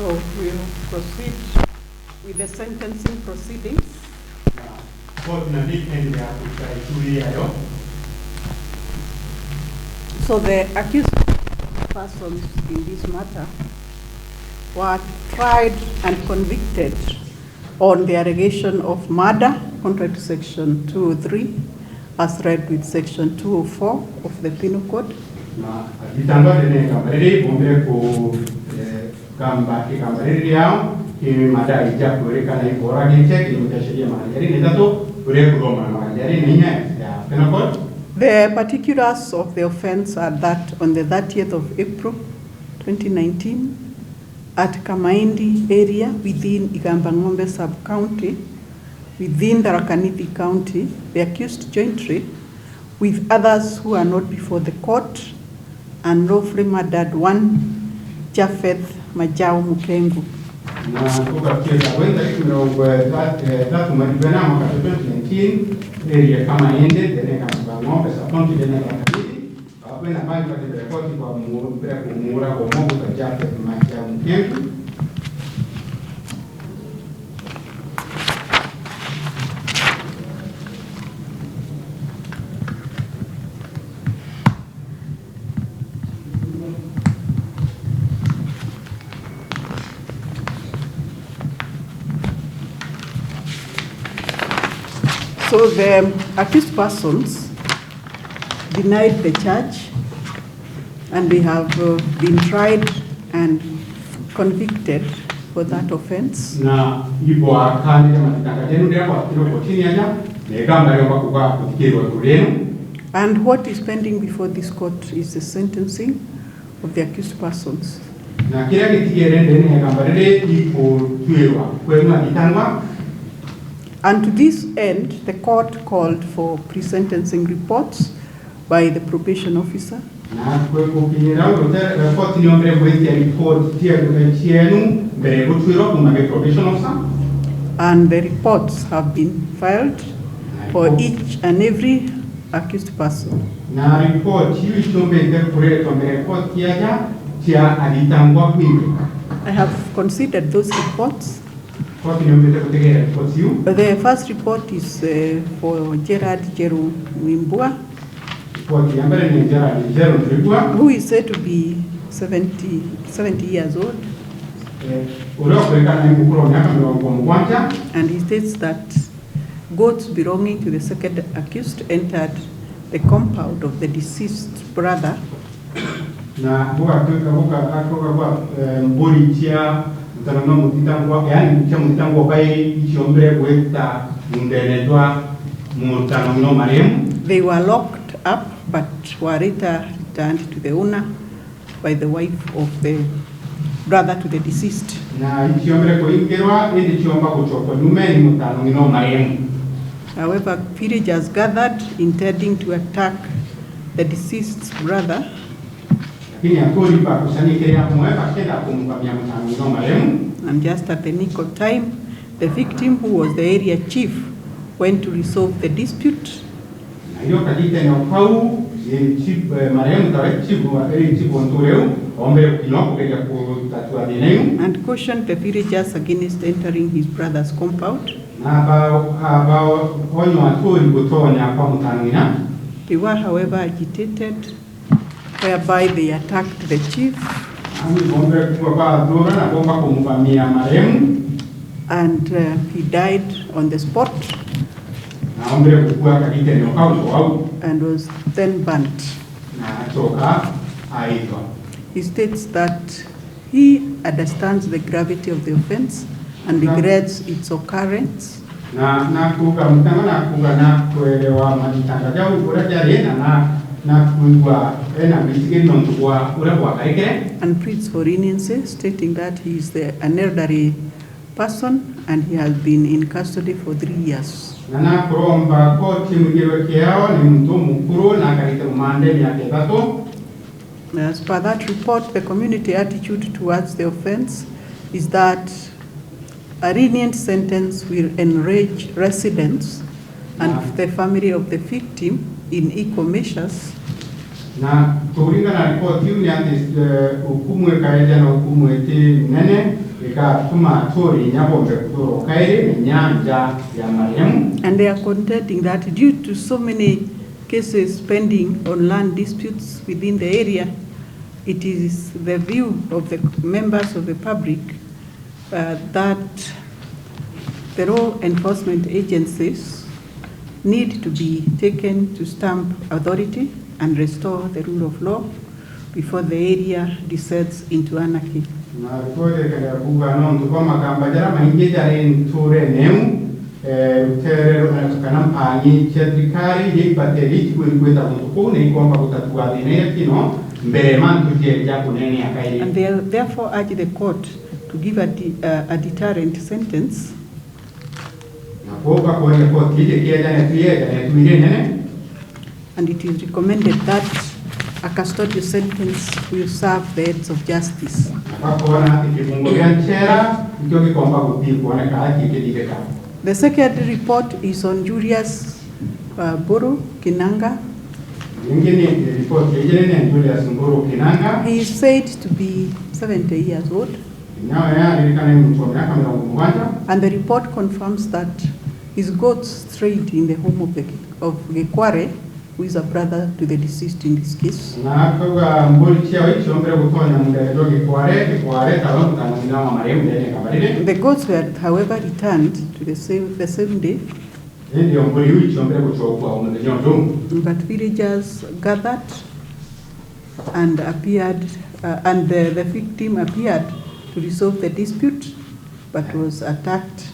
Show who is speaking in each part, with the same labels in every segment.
Speaker 1: So we'll proceed with the sentencing proceedings. So the accused persons in this matter were tried and convicted on the allegation of murder, contrary to Section 203, as read with Section 204 of the Penal Code. The particulars of the offense are that on the 30th of April 2019, at Kamaindi area within Igamba-Ng'ombe sub-county, within the Tharaka-Nithi County, the accused jointly, with others who are not before the court, and lawfully murdered one Japheth Majau Mukengu. So the accused persons denied the charge, and they have been tried and convicted for that offense. And what is pending before this court is the sentencing of the accused persons. And to this end, the court called for pre-sentencing reports by the probation officer. And the reports have been filed for each and every accused person. I have considered those reports. The first report is for Gerard Jeru Wimbua, who is said to be 70 years old. And he states that goats belonging to the second accused entered the compound of the deceased brother. They were locked up but were later returned to the owner by the wife of the brother to the deceased. However, villagers gathered intending to attack the deceased's brother, and just at the nick of time, the victim, who was the area chief, went to resolve the dispute. And cautioned the villagers against entering his brother's compound. They were, however, agitated, whereby they attacked the chief, and he died on the spot and was then burnt. He states that he understands the gravity of the offense and regrets its occurrence, and pleads for leniency, stating that he is an elderly person and he has been in custody for 3 years. As per that report, the community attitude towards the offense is that a lenient sentence will enrage residents and the family of the victim in equal measures. And they are contending that due to so many cases pending on land disputes within the area, it is the view of the members of the public that the law enforcement agencies need to be taken to stamp authority and restore the rule of law before the area descends into anarchy. And they therefore urge the court to give a deterrent sentence and it is recommended that a custodial sentence will serve the ends of justice. The second report is on Julius Boro Kinanga. He is said to be 70 years old. And the report confirms that his goats strayed in the home of Gekware, who is a brother to the deceased in this case. The goats were, however, returned to the same day. But villagers gathered and appeared, and the victim appeared to resolve the dispute, but was attacked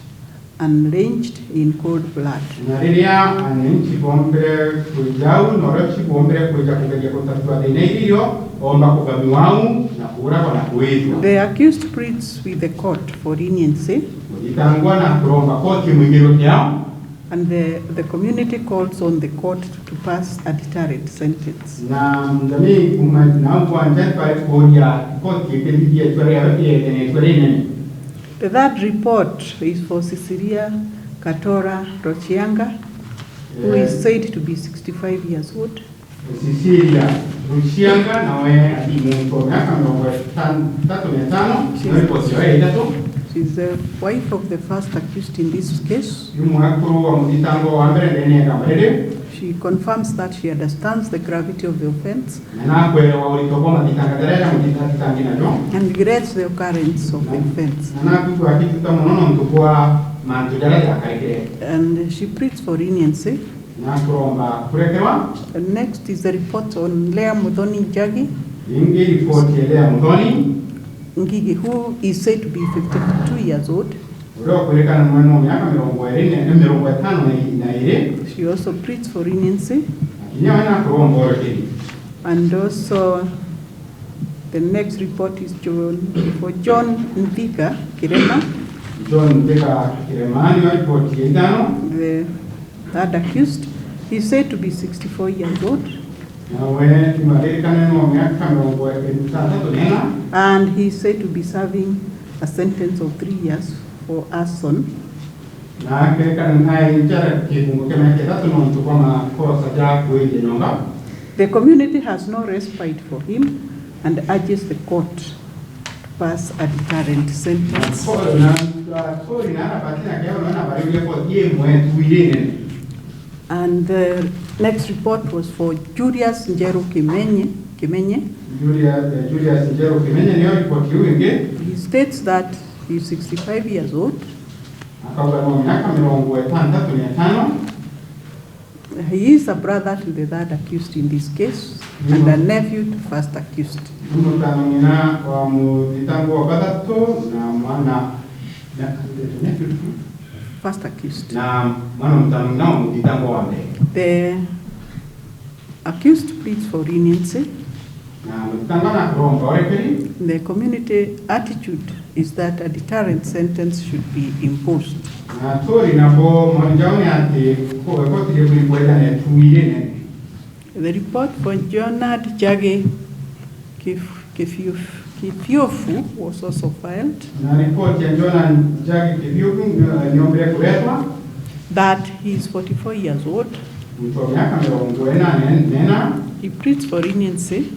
Speaker 1: and lynched in cold blood. The accused pleads with the court for leniency, and the community calls on the court to pass a deterrent sentence. The third report is for Cecilia Katora Rochianga, who is said to be 65 years old. She's the wife of the first accused in this case. She confirms that she understands the gravity of the offense and regrets the occurrence of the offense. And she pleads for leniency. And next is the report on Lea Muthoni Njagi, Ngigi, who is said to be 52 years old. She also pleads for leniency. And also the next report is for John Ndika Kirema, the third accused. He is said to be 64 years old. And he is said to be serving a sentence of 3 years for arson. The community has no respite for him and urges the court to pass a deterrent sentence. And the next report was for Julius Njeru Kimenye. He states that he is 65 years old. He is a brother to the third accused in this case and a nephew to first accused. First accused. The accused pleads for leniency. The community attitude is that a deterrent sentence should be imposed. The report for Jonad Jage Kifiofu was also filed. That he is 44 years old. He pleads for leniency.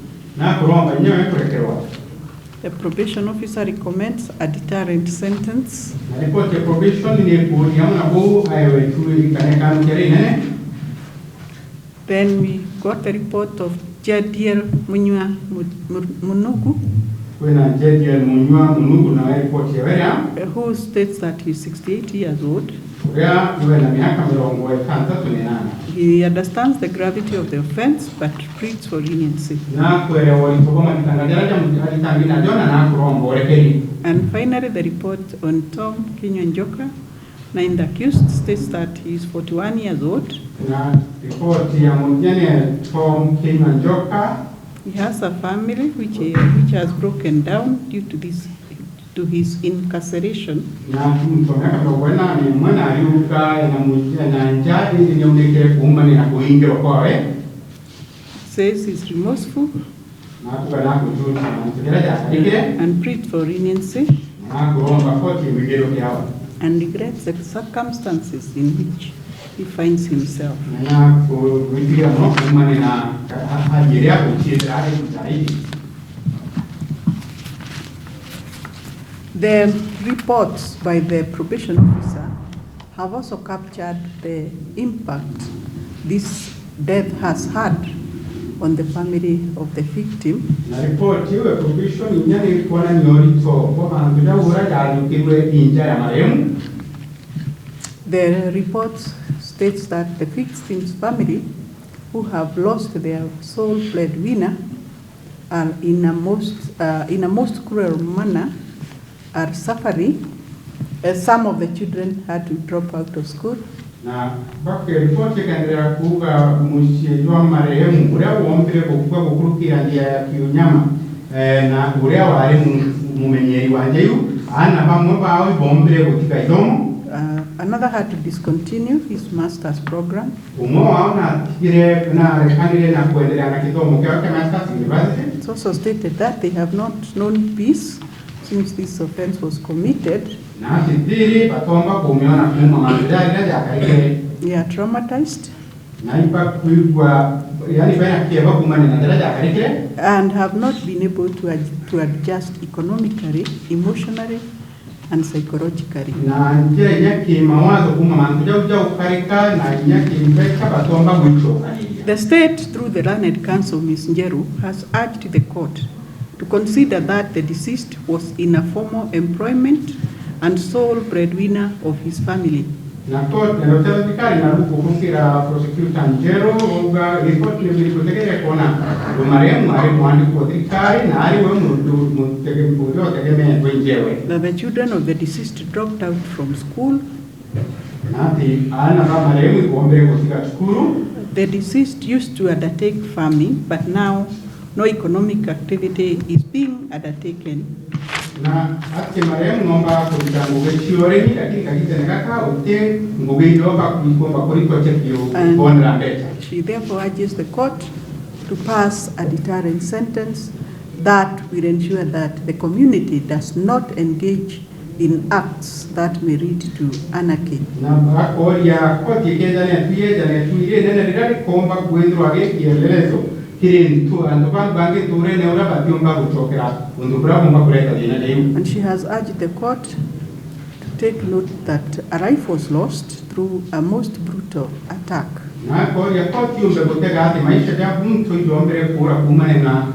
Speaker 1: The probation officer recommends a deterrent sentence.
Speaker 2: Na report ya probation ni bodi ya mnabu aiwe tuli kanekano kere nene.
Speaker 1: Then we got the report of JDL Munywa Munugu,
Speaker 2: Kwena JDL Munywa Munugu na report ya weria,
Speaker 1: who states that he's 68 years old.
Speaker 2: Urea iwe na miaka mirongo itandatu n'inana.
Speaker 1: He understands the gravity of the offense but pleads for leniency.
Speaker 2: Na kuelewa litogoma litangajaraja mtalitangina jona na kurombo rekeri.
Speaker 1: And finally, the report on Tom Kinyanjoka, named accused, states that he is 41 years old.
Speaker 2: Na report ya mjene Tom Kinyanjoka.
Speaker 1: He has a family which has broken down due to his incarceration.
Speaker 2: Na mtomeka mwana ni mwana aliuka na njadi ni unekere kuumani na kuingiro kwawe.
Speaker 1: Says he's remorseful
Speaker 2: Na tukana kujuta na tukeraja akarike.
Speaker 1: And pleads for leniency.
Speaker 2: Na kuromba koti wigero kiawa.
Speaker 1: And regrets the circumstances in which he finds himself.
Speaker 2: Na kuwigira no kuumani na hajiria kuchira hadi kutaidi.
Speaker 1: The reports by the probation officer have also captured the impact this death has had on the family of the victim.
Speaker 2: Na report iwe probation inyani kuona nyorito kwa anduja ura ya yukiwe inja ya maremu.
Speaker 1: The report states that the victim's family, who have lost their sole breadwinner, are in a most cruel manner, are suffering. Some of the children had to drop out of school.
Speaker 2: Na bake ripoti kaendelea kuuga mshejwa marehemu urea uombile kukua kukurukira ndia ya kiunyama na urea wale mumenyeri wanjeyu ana bamwe bawe bombile kutika idomo.
Speaker 1: Another had to discontinue his master's program.
Speaker 2: Umo waona tigire na rekanile na kuendelea na kidomo kwa master's university.
Speaker 1: It's also stated that they have not known peace since this offense was committed.
Speaker 2: Na sitiri patomba kumiona kuma mandari ya karike.
Speaker 1: They are traumatized.
Speaker 2: Na ipa kuigwa yani bana kieva kumani na daraja ya karike.
Speaker 1: And have not been able to adjust economically, emotionally, and psychologically.
Speaker 2: Na njia nyaki mawazo kuma mantuja uja ukarika na nyaki mbeka patomba mwicho.
Speaker 1: The state, through the learned counsel, Ms. Njeru, has urged the court to consider that the deceased was in a formal employment and sole breadwinner of his family.
Speaker 2: Na court na hotel vikari na ruku kukira prosecutor Njero uga report ni vilikutekele kona umaremu ari mwandi kutrikari na ari we mutegemea wenjewe.
Speaker 1: The children of the deceased dropped out from school.
Speaker 2: Nati ana ba maremu kuombele kutika skulu.
Speaker 1: The deceased used to undertake farming, but now no economic activity is being undertaken.
Speaker 2: Na ati maremu ngomba kutika ngubechiyore lakini kakite nekaka ute ngubejo kuikomba kuriko chekio bondra mbeta.
Speaker 1: She therefore urges the court to pass a deterrent sentence that will ensure that the community does not engage in acts that may lead to anarchy.
Speaker 2: Na bakori ya koti kenda ne tuye nene ridari komba kuendro age kielelezo kirintu andokan bange ture ne ora batiomba kuchokera undubra komba kuleta dina leo.
Speaker 1: And she has urged the court to take note that a life was lost through a most brutal attack.
Speaker 2: Na kori ya koti umbe kutega ati maisha ya mtu ijombere kura kumane na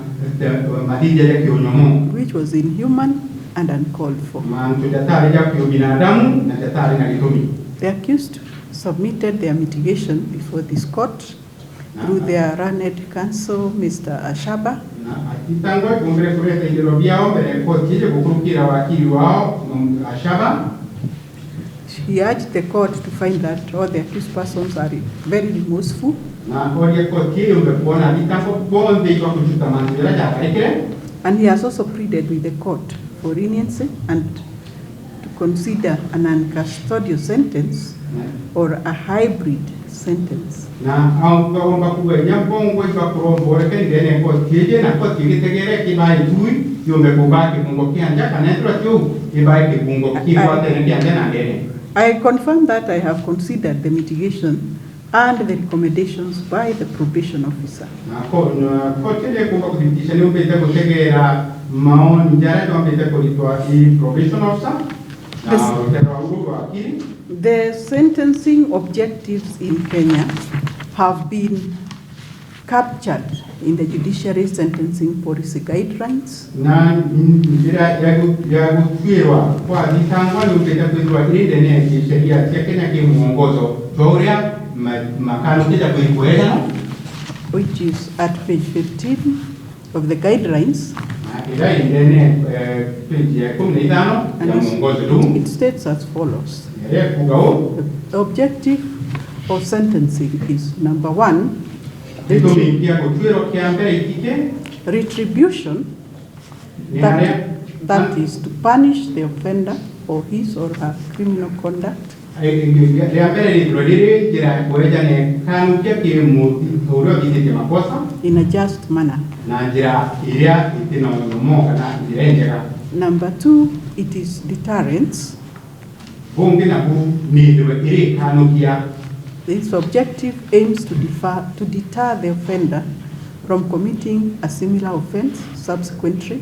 Speaker 2: madije ya kionyomo.
Speaker 1: Which was inhuman and uncalled for. The accused submitted their mitigation before this court through their learned counsel, Mr. Ashaba. He urged the court to find that all the accused persons are very remorseful. And he has also pleaded with the court for leniency and to consider an uncustodial sentence or a hybrid sentence. I confirm that I have considered the mitigation and the recommendations by the probation officer.
Speaker 2: Kotile kumba kuthibitisha ni umbete kutegera maoni jara tuambete kulitwa probation officer na utero wa akili.
Speaker 1: The sentencing objectives in Kenya have been captured in the judiciary sentencing policy guidelines.
Speaker 2: Na njira ya kufiwa kwa ditangwa ni umbete kulitwa ile ne sheria ya Kenya ki muongozo tauria makano kita kuikueleza,
Speaker 1: which is at page 15 of the guidelines. And it states as follows. The objective of sentencing is number 1, retribution, that is to punish the offender for his or her criminal conduct. In a just manner. Number 2, it is deterrence. This objective aims to deter the offender from committing a similar offense subsequently.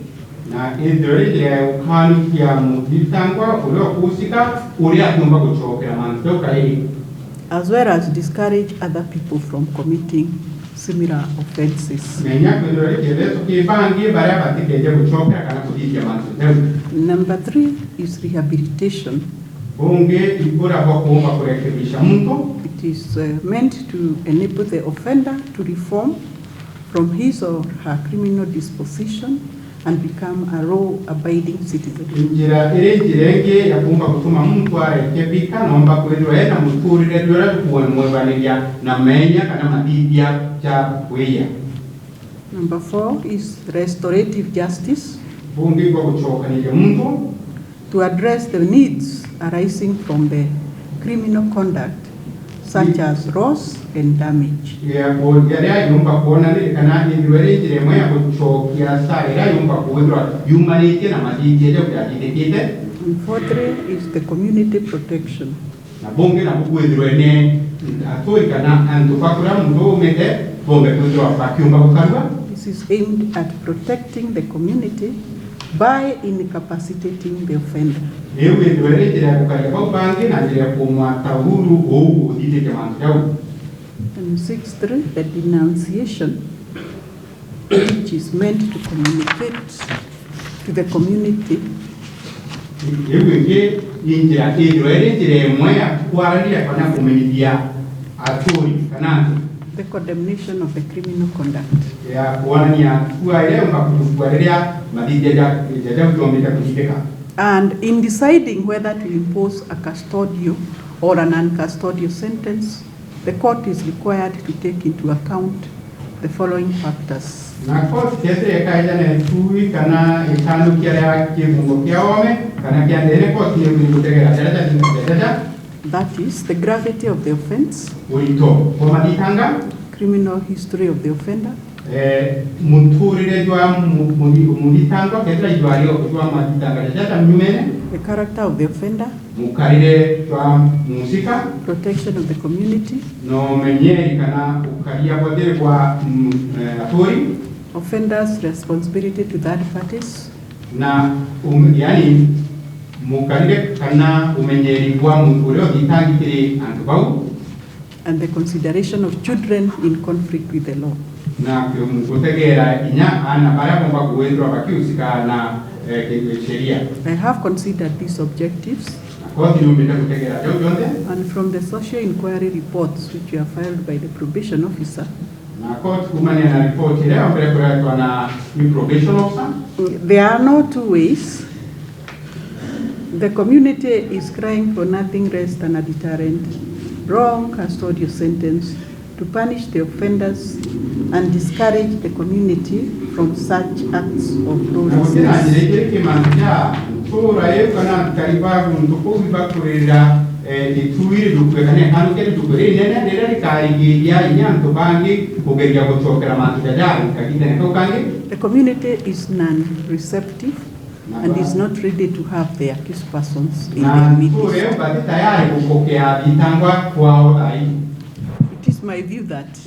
Speaker 1: As well as discourage other people from committing similar offenses. Number 3 is rehabilitation. It is meant to enable the offender to reform from his or her criminal disposition and become a law-abiding citizen. Number 4 is restorative justice, to address the needs arising from the criminal conduct, such as loss and damage. And fourthly is the community protection. This is aimed at protecting the community by incapacitating the offender. And sixthly, the denunciation, which is meant to communicate to the community the condemnation of the criminal conduct. And in deciding whether to impose a custodial or an uncustodial sentence, the court is required to take into account the following factors. That is the gravity of the offense, criminal history of the offender, the character of the offender, protection of the community, offender's responsibility to third parties, and the consideration of children in conflict with the law. I have considered these objectives, and from the social inquiry reports which were filed by the probation officer, there are no two ways. The community is crying for nothing less than a deterrent, wrong custodial sentence to punish the offenders and discourage the community from such acts of lawlessness. The community is non-receptive and is not ready to have the accused persons in their midst. It my view that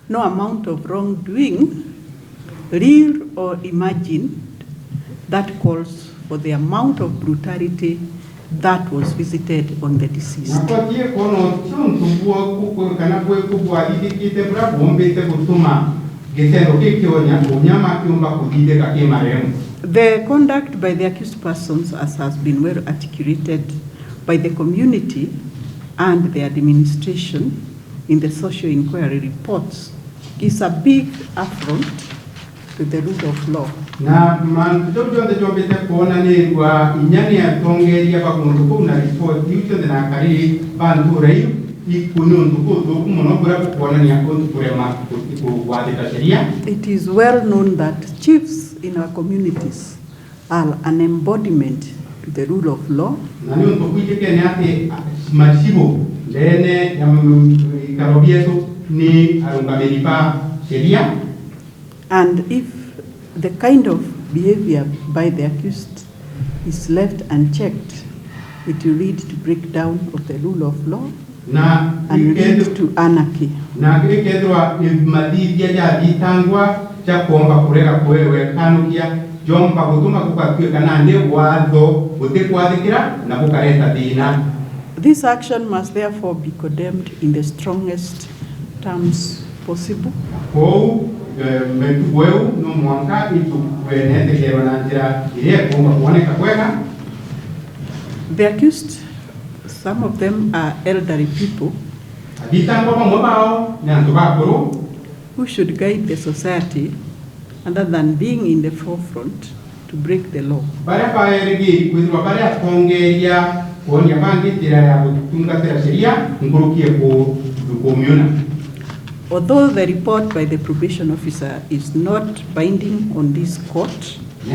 Speaker 1: no amount of wrongdoing, real or imagined, that calls for the amount of brutality that was visited on the deceased. The conduct by the accused persons, as has been well articulated by the community and the administration in the social inquiry reports, is a big affront to the rule of law.
Speaker 2: Na mandojonde jombete kuona ni wa inyani ya tongeria bakunduku na report yucho na kari bandura ikununduku dokumono kura kuona ni akondu kurema kuwadika sheria.
Speaker 1: It is well known that chiefs in our communities are an embodiment to the rule of law.
Speaker 2: Na ni untukuje kene ate masibo lene ya karobieso ni arungamelipa sheria.
Speaker 1: And if the kind of behavior by the accused is left unchecked, it will lead to breakdown of the rule of law and lead to anarchy.
Speaker 2: Na kedwa madidia ya ditangwa cha kuomba kurega kwewe kanukia jomba kutuma kupatia kanande wado utekwadikira na kukareta dina.
Speaker 1: This action must therefore be condemned in the strongest terms possible. The accused, some of them are elderly people who should guide the society other than being in the forefront to break the law. Although the report by the probation officer is not binding on this court, I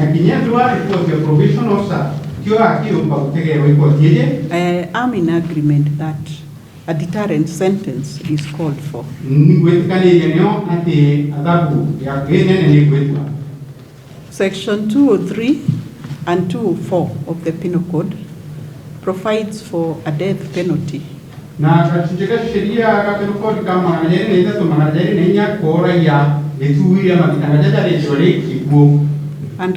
Speaker 1: am in agreement that a deterrent sentence is called for. Section 203 and 204 of the Penal Code provides for a death penalty. And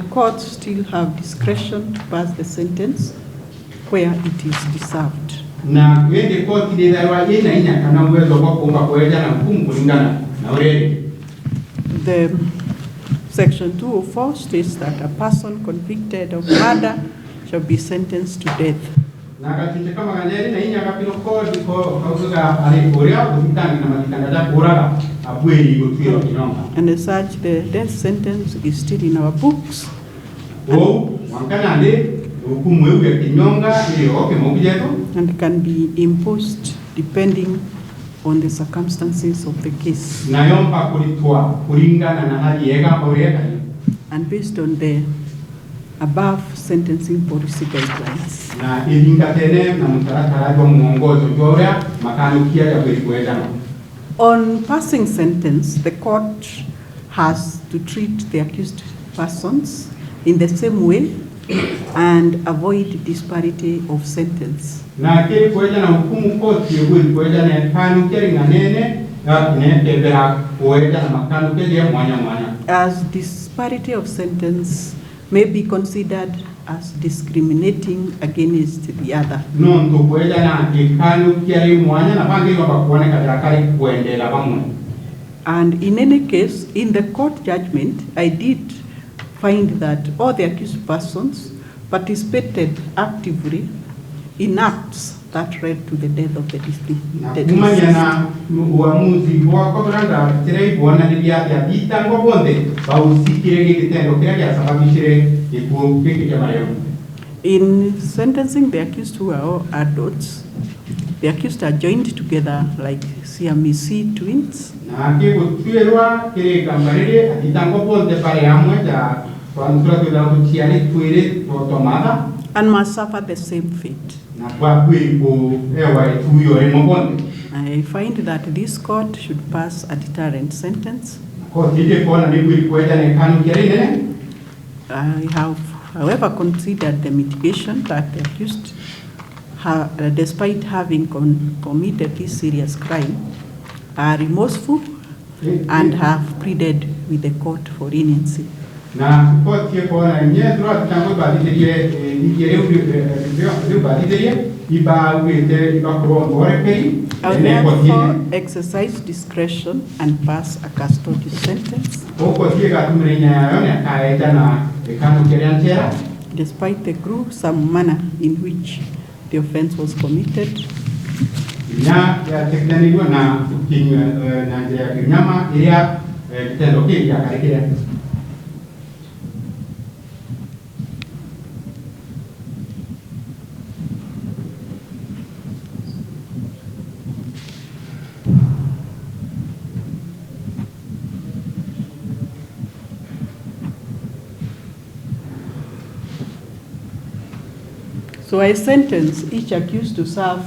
Speaker 1: courts still have discretion to pass the sentence where it is deserved. The Section 204 states that a person convicted of murder shall be sentenced to death. And as such, the death sentence is still in our books. And can be imposed depending on the circumstances of the case. And based on the above sentencing policy guidelines. On passing sentence, the court has to treat the accused persons in the same way and avoid disparity of sentence. As disparity of sentence may be considered as discriminating against the other. And in any case, in the court judgment, I did find that all the accused persons participated actively in acts that led to the death of the deceased. In sentencing the accused who are all adults, the accused are joined together like Siamese twins. And must suffer the same fate. I find that this court should pass a deterrent sentence. I have, however, considered the mitigation that the accused, despite having committed this serious crime, are remorseful and have pleaded with the court for leniency.
Speaker 2: Na court ye ko na nye droit tango ba diterie ba diterie iba wete iba ko ore pei.
Speaker 1: I will therefore exercise discretion and pass a custody sentence. Despite the gruesome manner in which the offense was committed. So I sentence each accused to serve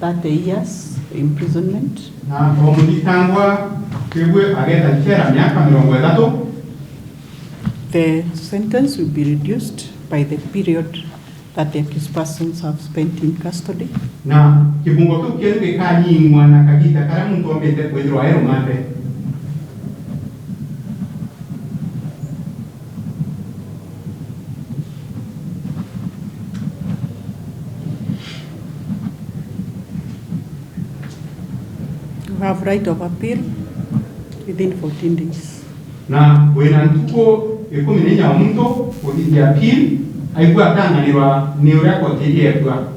Speaker 1: 30 years imprisonment. The sentence will be reduced by the period that the accused persons have spent in custody. You have right of appeal within 14 days.
Speaker 2: Na wenantuko ekomenya omuntu kodi appeal aigwa tanganirwa ni ura kodi yegwa.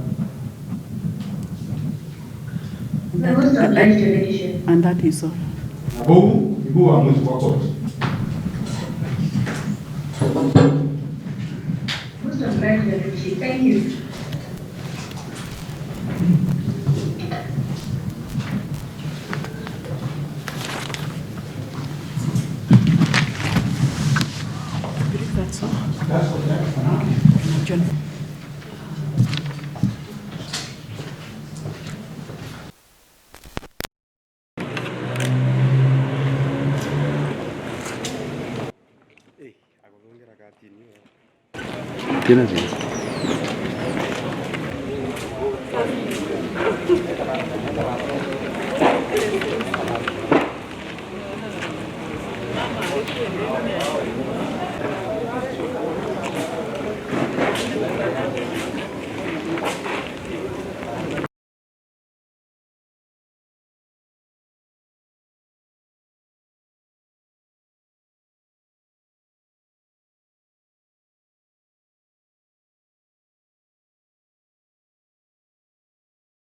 Speaker 1: And that is all.
Speaker 2: Abu ibu wa mtu kwa court.
Speaker 3: Thank you.
Speaker 2: That's what that's for now.
Speaker 1: John.
Speaker 4: ¿Tienes bien?